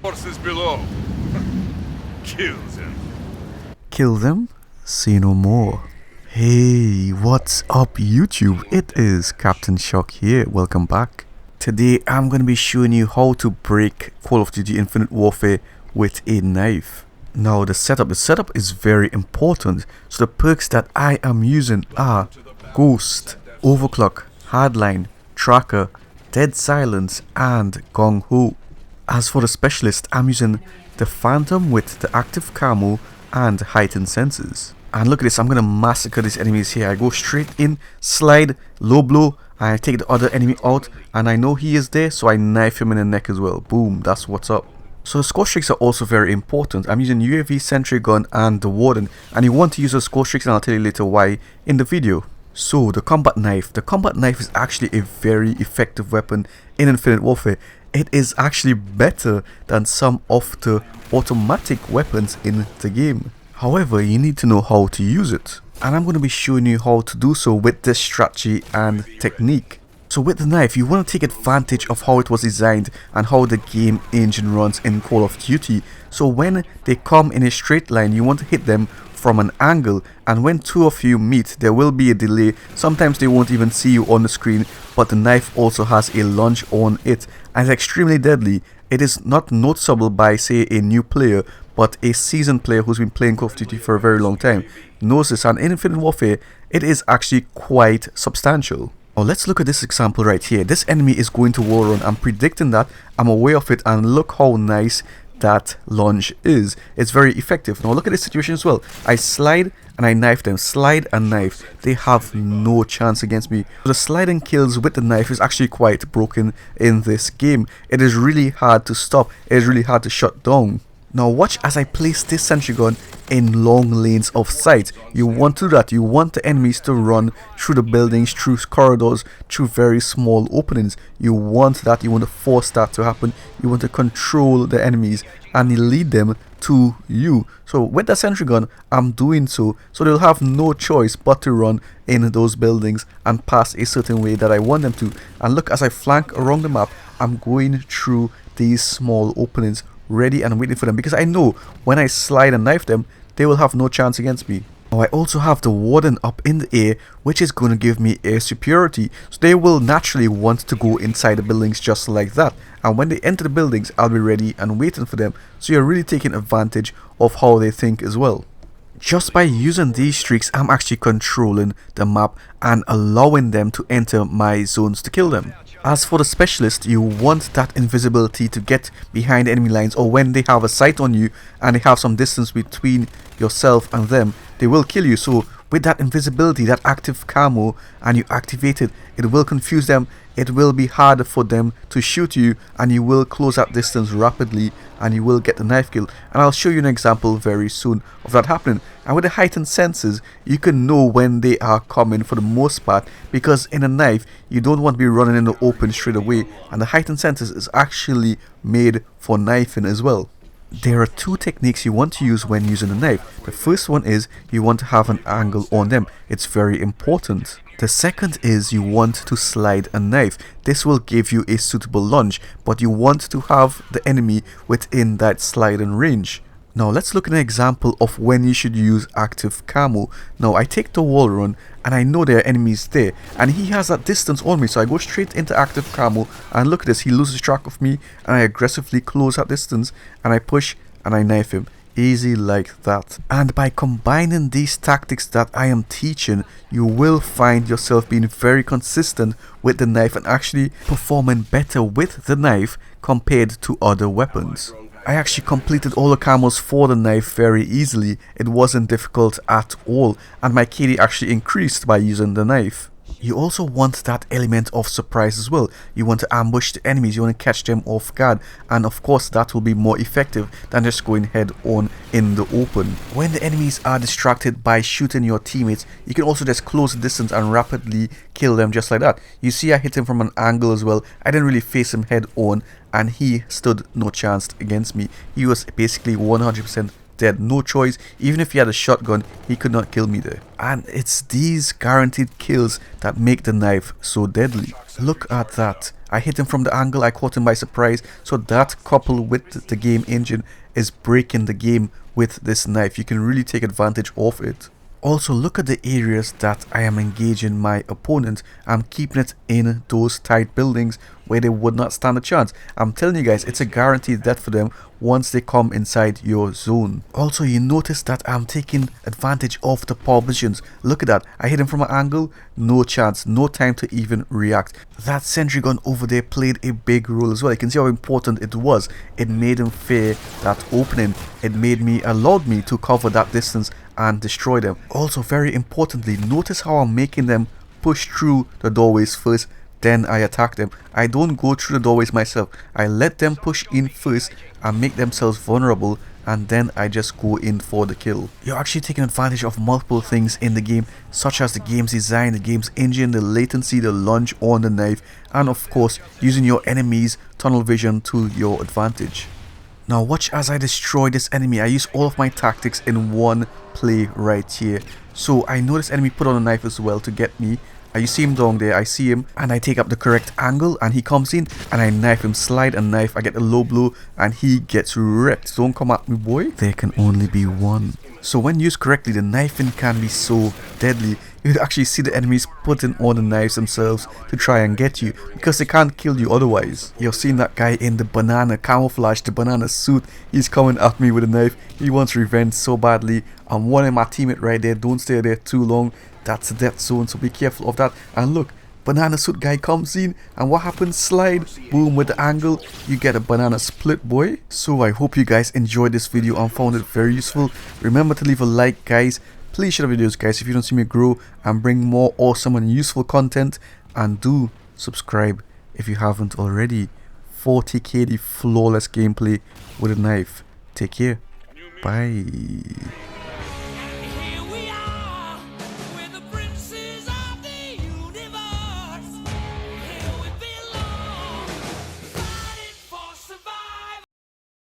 Forces below. Kills him. Kill them? Say no more. Hey, what's up YouTube? It is Captain Shock here. Welcome back. Today I'm going to be showing you how to break Call of Duty Infinite Warfare with a knife. Now the setup is very important. So the perks that I am using are Ghost, Overclock, Hardline, Tracker, Dead Silence and Gong Ho. As for the specialist, I'm using the Phantom with the active camo and heightened senses. And look at this, I'm going to massacre these enemies here. I go straight in, slide, low blow, I take the other enemy out, and I know he is there, so I knife him in the neck as well. Boom, that's what's up. So the score streaks are also very important. I'm using UAV sentry gun and the Warden, and you want to use the score streaks, and I'll tell you later why in the video. So the combat knife. The combat knife is actually a very effective weapon in Infinite Warfare. It is actually better than some of the automatic weapons in the game. However, you need to know how to use it. And I'm going to be showing you how to do so with this strategy and technique. So with the knife, you want to take advantage of how it was designed and how the game engine runs in Call of Duty. So when they come in a straight line, you want to hit them from an angle, and when two of you meet, there will be a delay. Sometimes they won't even see you on the screen, but the knife also has a launch on it and it's extremely deadly. It is not noticeable by, say, a new player, but a seasoned player who's been playing Call of Duty for a very long time knows this, and in Infinite Warfare it is actually quite substantial. Now let's look at this example right here. This enemy is going to wall run. I'm predicting that, I'm aware of it, and look how nice that launch is. It's very effective. Now look at this situation as well. I slide and I knife them, slide and knife. They have no chance against me. So the sliding kills with the knife is actually quite broken in this game. It is really hard to stop. It is really hard to shut down. Now watch as I place this sentry gun in long lanes of sight. You want to do that. You want the enemies to run through the buildings, through corridors, through very small openings. You want that. You want to force that to happen. You want to control the enemies and lead them to you. So with the sentry gun, I'm doing so they'll have no choice but to run in those buildings and pass a certain way that I want them to. And look, as I flank around the map, I'm going through these small openings, ready and waiting for them, because I know when I slide and knife them, they will have no chance against me. Now I also have the Warden up in the air, which is going to give me air superiority, so they will naturally want to go inside the buildings just like that, and when they enter the buildings, I'll be ready and waiting for them. So you're really taking advantage of how they think as well. Just by using these streaks, I'm actually controlling the map and allowing them to enter my zones to kill them. As for the specialist, you want that invisibility to get behind enemy lines, or when they have a sight on you and they have some distance between yourself and them, they will kill you. So with that invisibility, that active camo, and you activate it, it will confuse them. It will be harder for them to shoot you, and you will close that distance rapidly and you will get the knife kill. And I'll show you an example very soon of that happening. And with the heightened senses, you can know when they are coming for the most part, because in a knife you don't want to be running in the open straight away, and the heightened senses is actually made for knifing as well. There are two techniques you want to use when using a knife. The first one is you want to have an angle on them. It's very important. The second is you want to slide a knife. This will give you a suitable launch, but you want to have the enemy within that sliding range. Now let's look at an example of when you should use active camo. Now I take the wall run and I know there are enemies there, and he has that distance on me, so I go straight into active camo, and look at this, he loses track of me, and I aggressively close that distance and I push and I knife him. Easy like that. And by combining these tactics that I am teaching, you will find yourself being very consistent with the knife and actually performing better with the knife compared to other weapons. I actually completed all the camos for the knife very easily. It wasn't difficult at all, and my KD actually increased by using the knife. You also want that element of surprise as well. You want to ambush the enemies, you want to catch them off guard, and of course that will be more effective than just going head on in the open. When the enemies are distracted by shooting your teammates, you can also just close the distance and rapidly kill them just like that. You see I hit him from an angle as well. I didn't really face him head on, and he stood no chance against me. He was basically 100% dead, no choice. Even if he had a shotgun, he could not kill me there. And it's these guaranteed kills that make the knife so deadly. Look at that. I hit him from the angle, I caught him by surprise. So that coupled with the game engine is breaking the game with this knife. You can really take advantage of it. Also, look at the areas that I am engaging my opponent. I'm keeping it in those tight buildings where they would not stand a chance. I'm telling you guys, it's a guaranteed death for them once they come inside your zone. Also, you notice that I'm taking advantage of the power positions. Look at that. I hit him from an angle, no chance, no time to even react. That sentry gun over there played a big role as well. You can see how important it was. It made him fear that opening. It allowed me to cover that distance and destroy them. Also, very importantly, notice how I'm making them push through the doorways first, then I attack them. I don't go through the doorways myself. I let them push in first and make themselves vulnerable, and then I just go in for the kill. You're actually taking advantage of multiple things in the game, such as the game's design, the game's engine, the latency, the lunge on the knife, and of course using your enemy's tunnel vision to your advantage. Now watch as I destroy this enemy. I use all of my tactics in one play right here. So I know this enemy put on a knife as well to get me. You see him down there, I see him, and I take up the correct angle, and he comes in, and I knife him, slide a knife, I get a low blow, and he gets wrecked. Don't come at me, boy. There can only be one. So when used correctly, the knifing can be so deadly. You actually see the enemies putting on the knives themselves to try and get you, because they can't kill you otherwise. You're seeing that guy in the banana camouflage, the banana suit. He's coming at me with a knife. He wants revenge so badly. I'm warning my teammate right there, don't stay there too long. That's a death zone, so be careful of that. And look, banana suit guy comes in, and what happens? Slide, boom, with the angle, you get a banana split, boy. So I hope you guys enjoyed this video and found it very useful. Remember to leave a like, guys. Please share the videos, guys, if you don't see me grow and bring more awesome and useful content. And do subscribe if you haven't already. 40 KD flawless gameplay with a knife. Take care. Bye.